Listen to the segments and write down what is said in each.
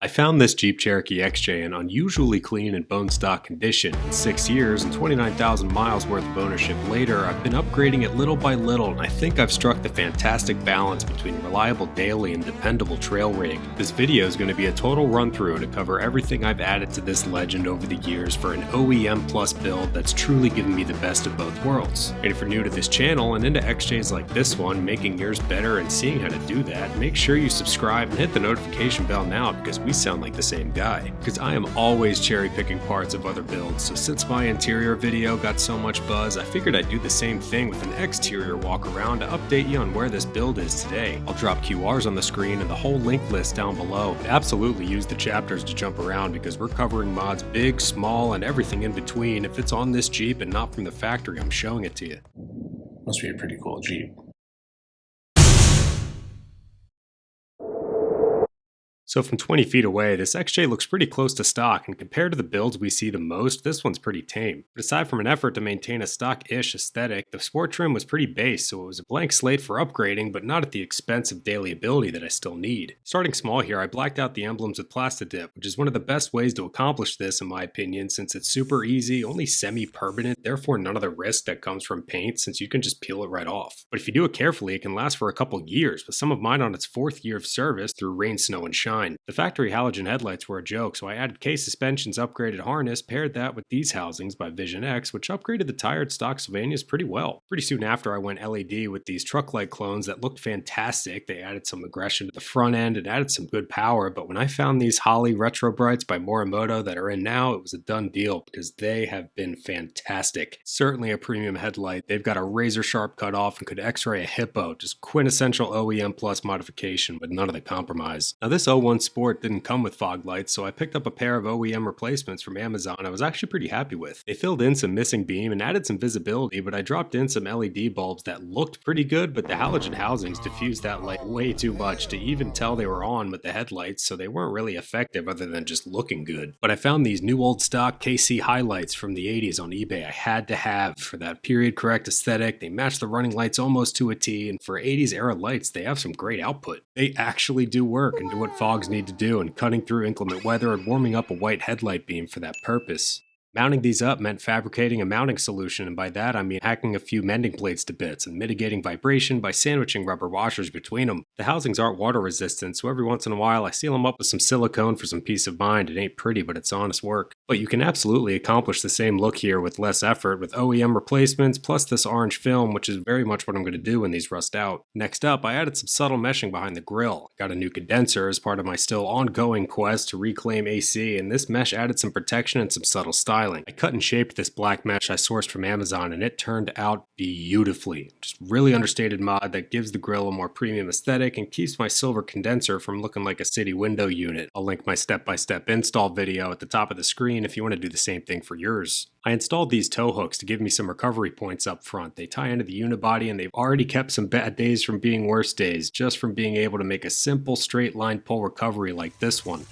I found this Jeep Cherokee XJ in unusually clean and bone stock condition. In 6 years and 29,000 miles worth of ownership later, I've been upgrading it little by little, and I think I've struck the fantastic balance between reliable daily and dependable trail rig. This video is going to be a total run-through to cover everything I've added to this legend over the years for an OEM Plus build that's truly given me the best of both worlds. And if you're new to this channel and into XJs like this one, making yours better and seeing how to do that, make sure you subscribe and hit the notification bell now, because we sound like the same guy. Because I am always cherry picking parts of other builds, so since my interior video got so much buzz, I figured I'd do the same thing with an exterior walk around to update you on where this build is today. I'll drop QRs on the screen and the whole link list down below. Absolutely use the chapters to jump around, because we're covering mods big, small, and everything in between. If it's on this Jeep and not from the factory, I'm showing it to you. Must be a pretty cool Jeep. So from 20 feet away, this XJ looks pretty close to stock, and compared to the builds we see the most, this one's pretty tame. But aside from an effort to maintain a stock-ish aesthetic, the sport trim was pretty base, so it was a blank slate for upgrading, but not at the expense of daily ability that I still need. Starting small here, I blacked out the emblems with Plastidip, which is one of the best ways to accomplish this in my opinion, since it's super easy, only semi-permanent, therefore none of the risk that comes from paint, since you can just peel it right off. But if you do it carefully, it can last for a couple years, with some of mine on its 4th year of service through rain, snow, and shine. The factory halogen headlights were a joke, so I added K-Suspension's upgraded harness, paired that with these housings by Vision X, which upgraded the tired stock Sylvanias pretty well. Pretty soon after, I went LED with these truck light clones that looked fantastic. They added some aggression to the front end and added some good power, but when I found these Holly Retro Brights by Morimoto that are in now, it was a done deal, because they have been fantastic. Certainly a premium headlight. They've got a razor sharp cutoff and could x-ray a hippo, just quintessential OEM Plus modification with none of the compromise. Now this 01 Sport didn't come with fog lights, so I picked up a pair of OEM replacements from Amazon I was actually pretty happy with. They filled in some missing beam and added some visibility, but I dropped in some LED bulbs that looked pretty good, but the halogen housings diffused that light way too much to even tell they were on with the headlights, so they weren't really effective other than just looking good. But I found these new old stock KC highlights from the 80s on eBay I had to have for that period correct aesthetic. They match the running lights almost to a T, and for 80s era lights, they have some great output. They actually do work and do what fogs need to do, and cutting through inclement weather and warming up a white headlight beam for that purpose. Mounting these up meant fabricating a mounting solution, and by that I mean hacking a few mending plates to bits and mitigating vibration by sandwiching rubber washers between them. The housings aren't water resistant, so every once in a while I seal them up with some silicone for some peace of mind. It ain't pretty, but it's honest work. But you can absolutely accomplish the same look here with less effort with OEM replacements plus this orange film, which is very much what I'm going to do when these rust out. Next up, I added some subtle meshing behind the grille. Got a new condenser as part of my still ongoing quest to reclaim AC, and this mesh added some protection and some subtle styling. I cut and shaped this black mesh I sourced from Amazon, and it turned out beautifully. Just really understated mod that gives the grille a more premium aesthetic and keeps my silver condenser from looking like a city window unit. I'll link my step-by-step install video at the top of the screen if you want to do the same thing for yours. I installed these tow hooks to give me some recovery points up front. They tie into the unibody, and they've already kept some bad days from being worse days, just from being able to make a simple straight line pull recovery like this one.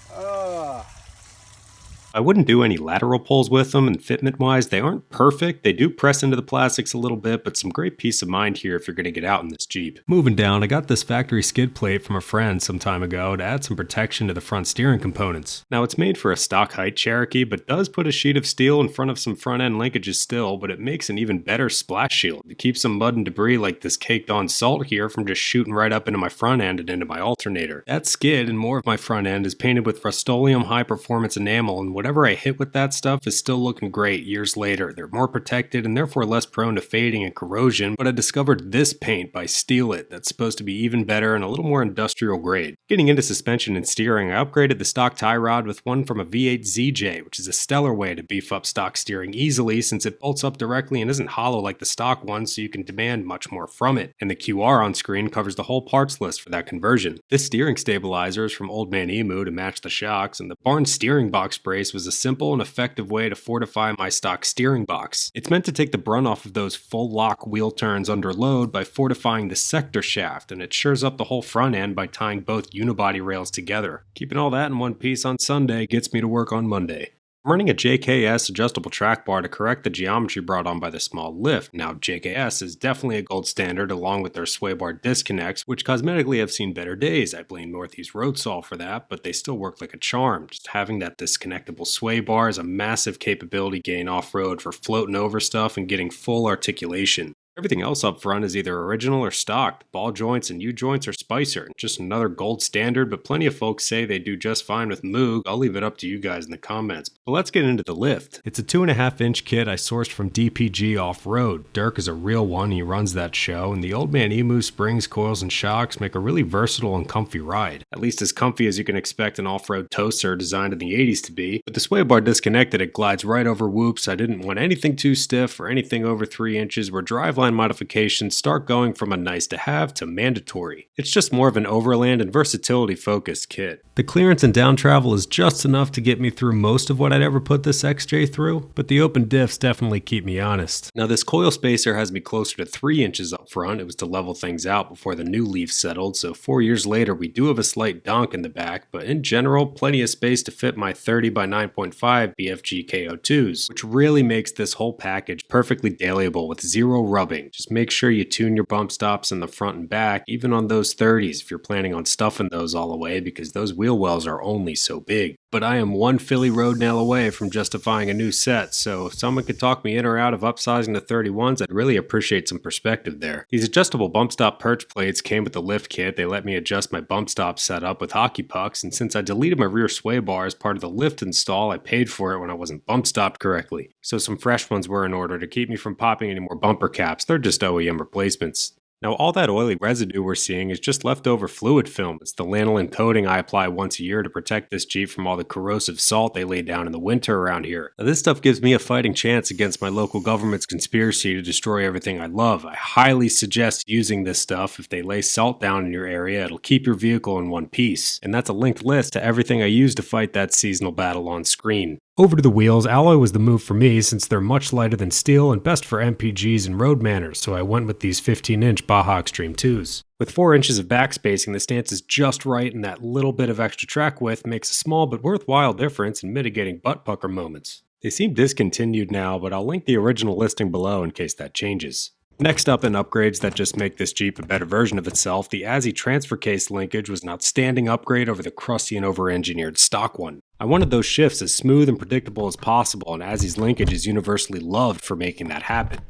I wouldn't do any lateral pulls with them, and fitment wise they aren't perfect. They do press into the plastics a little bit, but some great peace of mind here if you're going to get out in this Jeep. Moving down, I got this factory skid plate from a friend some time ago to add some protection to the front steering components. Now it's made for a stock height Cherokee, but does put a sheet of steel in front of some front end linkages still, but it makes an even better splash shield to keep some mud and debris like this caked on salt here from just shooting right up into my front end and into my alternator. That skid and more of my front end is painted with Rust-Oleum high performance enamel, and whatever I hit with that stuff is still looking great years later. They're more protected and therefore less prone to fading and corrosion, but I discovered this paint by Steel It that's supposed to be even better and a little more industrial grade. Getting into suspension and steering, I upgraded the stock tie rod with one from a V8 ZJ, which is a stellar way to beef up stock steering easily since it bolts up directly and isn't hollow like the stock one, so you can demand much more from it. And the QR on screen covers the whole parts list for that conversion. This steering stabilizer is from Old Man Emu to match the shocks, and the Barn steering box brace was a simple and effective way to fortify my stock steering box. It's meant to take the brunt off of those full lock wheel turns under load by fortifying the sector shaft, and it shores up the whole front end by tying both unibody rails together. Keeping all that in one piece on Sunday gets me to work on Monday. I'm running a JKS adjustable track bar to correct the geometry brought on by the small lift. Now, JKS is definitely a gold standard along with their sway bar disconnects, which cosmetically have seen better days. I blame Northeast Road Salt for that, but they still work like a charm. Just having that disconnectable sway bar is a massive capability gain off-road for floating over stuff and getting full articulation. Everything else up front is either original or stock. The ball joints and U-joints are Spicer. Just another gold standard, but plenty of folks say they do just fine with Moog. I'll leave it up to you guys in the comments. But let's get into the lift. It's a 2.5-inch kit I sourced from DPG Offroad. Dirk is a real one, he runs that show, and the Old Man Emu springs, coils, and shocks make a really versatile and comfy ride. At least as comfy as you can expect an off-road toaster designed in the 80s to be. With the sway bar disconnected, it glides right over whoops. I didn't want anything too stiff or anything over 3 inches where driveline modifications start going from a nice to have to mandatory. It's just more of an overland and versatility focused kit. The clearance and down travel is just enough to get me through most of what I'd ever put this XJ through, but the open diffs definitely keep me honest. Now this coil spacer has me closer to 3 inches up front. It was to level things out before the new leaf settled, so 4 years later we do have a slight donk in the back, but in general plenty of space to fit my 30 by 9.5 BFG KO2s, which really makes this whole package perfectly dailyable with zero rubbing. Just make sure you tune your bump stops in the front and back, even on those 30s if you're planning on stuffing those all away, because those wheel wells are only so big. But I am one Philly road nail away from justifying a new set, so if someone could talk me in or out of upsizing to 31s, I'd really appreciate some perspective there. These adjustable bump stop perch plates came with the lift kit. They let me adjust my bump stop setup with hockey pucks, and since I deleted my rear sway bar as part of the lift install, I paid for it when I wasn't bump stopped correctly. So some fresh ones were in order to keep me from popping any more bumper caps. They're just OEM replacements. Now all that oily residue we're seeing is just leftover fluid film. It's the lanolin coating I apply once a year to protect this Jeep from all the corrosive salt they lay down in the winter around here. Now this stuff gives me a fighting chance against my local government's conspiracy to destroy everything I love. I highly suggest using this stuff. If they lay salt down in your area, it'll keep your vehicle in one piece. And that's a linked list to everything I use to fight that seasonal battle on screen. Over to the wheels, alloy was the move for me since they're much lighter than steel and best for MPGs and road manners, so I went with these 15-inch Baja Extreme 2s. With 4 inches of back spacing, the stance is just right, and that little bit of extra track width makes a small but worthwhile difference in mitigating butt pucker moments. They seem discontinued now, but I'll link the original listing below in case that changes. Next up in upgrades that just make this Jeep a better version of itself, the ASI transfer case linkage was an outstanding upgrade over the crusty and over-engineered stock one. I wanted those shifts as smooth and predictable as possible, and ASI's linkage is universally loved for making that happen.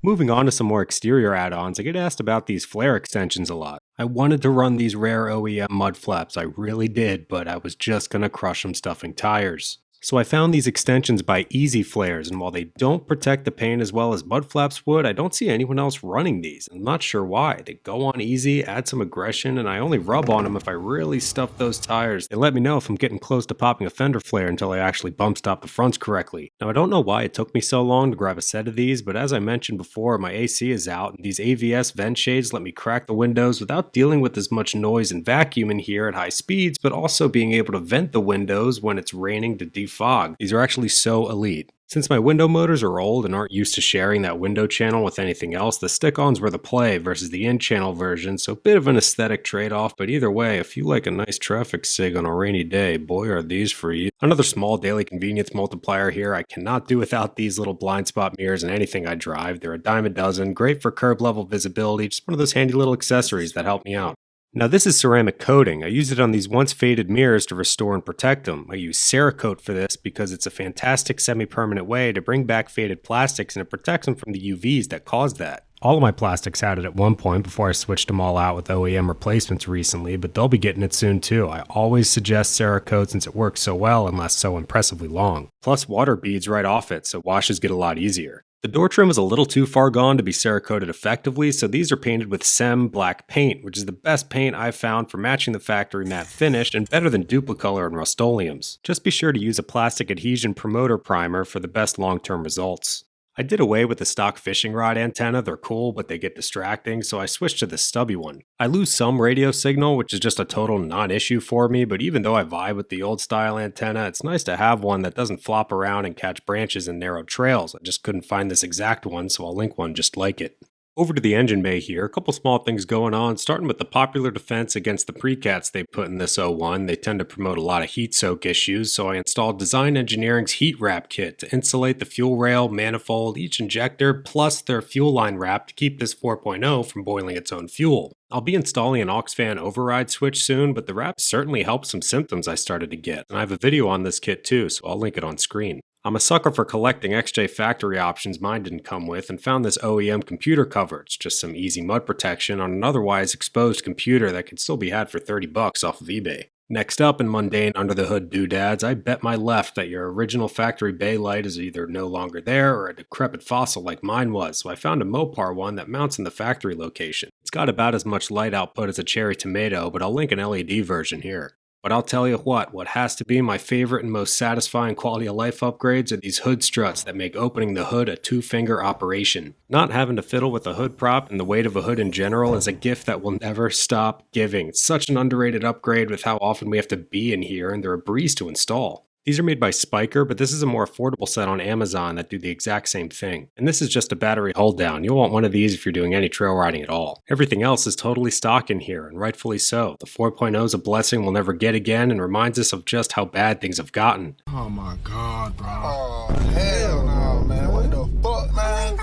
Moving on to some more exterior add-ons, I get asked about these flare extensions a lot. I wanted to run these rare OEM mud flaps, I really did, but I was just gonna crush them stuffing tires. So I found these extensions by Easy Flares, and while they don't protect the paint as well as mud flaps would, I don't see anyone else running these. I'm not sure why. They go on easy, add some aggression, and I only rub on them if I really stuff those tires. They let me know if I'm getting close to popping a fender flare until I actually bump stop the fronts correctly. Now I don't know why it took me so long to grab a set of these, but as I mentioned before, my AC is out, and these AVS vent shades let me crack the windows without dealing with as much noise and vacuum in here at high speeds, but also being able to vent the windows when it's raining to defog. These are actually so elite. Since my window motors are old and aren't used to sharing that window channel with anything else, the stick-ons were the play versus the in-channel version, so a bit of an aesthetic trade-off, but either way, if you like a nice traffic sig on a rainy day, boy are these for you. Another small daily convenience multiplier here, I cannot do without these little blind spot mirrors in anything I drive. They're a dime a dozen, great for curb level visibility, just one of those handy little accessories that help me out. Now this is ceramic coating. I use it on these once faded mirrors to restore and protect them. I use Cerakote for this because it's a fantastic semi-permanent way to bring back faded plastics and it protects them from the UVs that cause that. All of my plastics had it at one point before I switched them all out with OEM replacements recently, but they'll be getting it soon too. I always suggest Cerakote since it works so well and lasts so impressively long. Plus water beads right off it, so washes get a lot easier. The door trim is a little too far gone to be Cerakoted effectively, so these are painted with SEM black paint, which is the best paint I've found for matching the factory matte finish and better than Duplicolor and Rust-Oleums. Just be sure to use a plastic adhesion promoter primer for the best long-term results. I did away with the stock fishing rod antenna. They're cool, but they get distracting, so I switched to the stubby one. I lose some radio signal, which is just a total non-issue for me, but even though I vibe with the old style antenna, it's nice to have one that doesn't flop around and catch branches and narrow trails. I just couldn't find this exact one, so I'll link one just like it. Over to the engine bay here, a couple small things going on, starting with the popular defense against the precats they put in this 01. They tend to promote a lot of heat soak issues, so I installed Design Engineering's heat wrap kit to insulate the fuel rail, manifold, each injector, plus their fuel line wrap to keep this 4.0 from boiling its own fuel. I'll be installing an aux fan override switch soon, but the wrap certainly helped some symptoms I started to get, and I have a video on this kit too, so I'll link it on screen. I'm a sucker for collecting XJ factory options mine didn't come with, and found this OEM computer cover. It's just some easy mud protection on an otherwise exposed computer that can still be had for $30 off of eBay. Next up in mundane under the hood doodads, I bet my left that your original factory bay light is either no longer there or a decrepit fossil like mine was, so I found a Mopar one that mounts in the factory location. It's got about as much light output as a cherry tomato, but I'll link an LED version here. But I'll tell you what has to be my favorite and most satisfying quality of life upgrades are these hood struts that make opening the hood a two-finger operation. Not having to fiddle with a hood prop and the weight of a hood in general is a gift that will never stop giving. It's such an underrated upgrade with how often we have to be in here, and they're a breeze to install. These are made by Spiker, but this is a more affordable set on Amazon that do the exact same thing. And this is just a battery hold down. You'll want one of these if you're doing any trail riding at all. Everything else is totally stock in here, and rightfully so. The 4.0 is a blessing we'll never get again and reminds us of just how bad things have gotten. Oh my god, bro. Oh, hell no, man. What the fuck, man?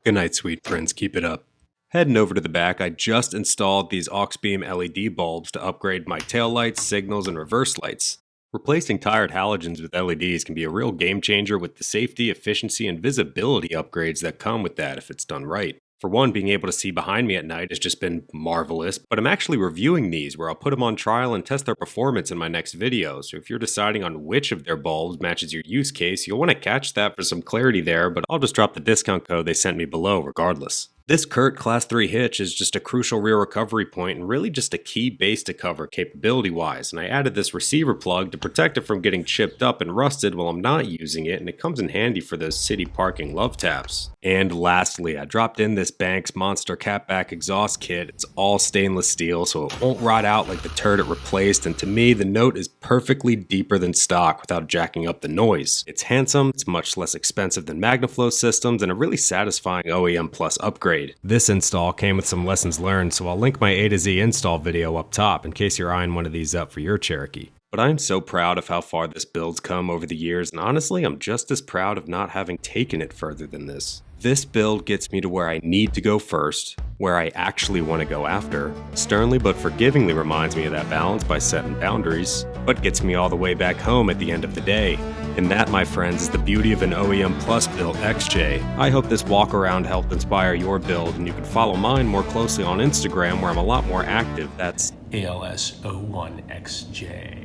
Good night, sweet friends. Keep it up. Heading over to the back, I just installed these aux beam LED bulbs to upgrade my tail lights, signals, and reverse lights. Replacing tired halogens with LEDs can be a real game changer with the safety, efficiency, and visibility upgrades that come with that if it's done right. For one, being able to see behind me at night has just been marvelous, but I'm actually reviewing these where I'll put them on trial and test their performance in my next video, so if you're deciding on which of their bulbs matches your use case, you'll want to catch that for some clarity there, but I'll just drop the discount code they sent me below regardless. This Curt Class 3 hitch is just a crucial rear recovery point and really just a key base to cover capability-wise, and I added this receiver plug to protect it from getting chipped up and rusted while I'm not using it, and it comes in handy for those city parking love taps. And lastly, I dropped in this Banks Monster Catback exhaust kit. It's all stainless steel, so it won't rot out like the turd it replaced, and to me, the note is perfectly deeper than stock without jacking up the noise. It's handsome, it's much less expensive than MagnaFlow systems, and a really satisfying OEM Plus upgrade. This install came with some lessons learned, so I'll link my A to Z install video up top in case you're eyeing one of these up for your Cherokee. But I'm so proud of how far this build's come over the years, and honestly, I'm just as proud of not having taken it further than this. This build gets me to where I need to go first, where I actually want to go after, sternly but forgivingly reminds me of that balance by setting boundaries, but gets me all the way back home at the end of the day. And that, my friends, is the beauty of an OEM Plus built XJ. I hope this walk around helped inspire your build, and you can follow mine more closely on Instagram where I'm a lot more active. That's ALS01XJ.